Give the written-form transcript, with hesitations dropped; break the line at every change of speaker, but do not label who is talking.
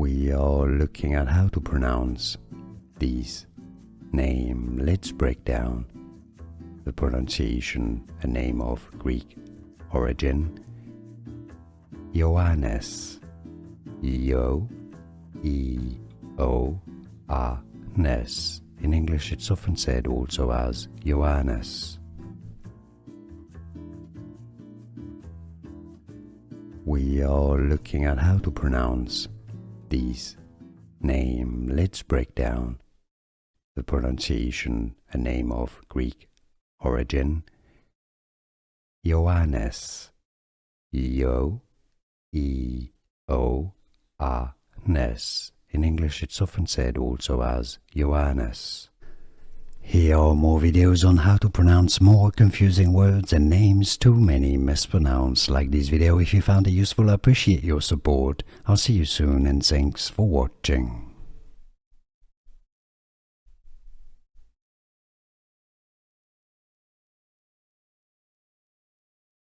We are looking at how to pronounce these name. Let's break down the pronunciation, a name of Greek origin. Ioannis. I-O-E-O-A-N-S. In English it's often said also as Ioannis. We are looking at how to pronounce these name. Let's break down the pronunciation, a name of Greek origin. Ioannis. I-O-E-O-A-N-S. In English it's often said also as Ioannis. Here are more videos on how to pronounce more confusing words and names too many mispronounced. Like this video if you found it useful. I appreciate your support. I'll see you soon and thanks for watching.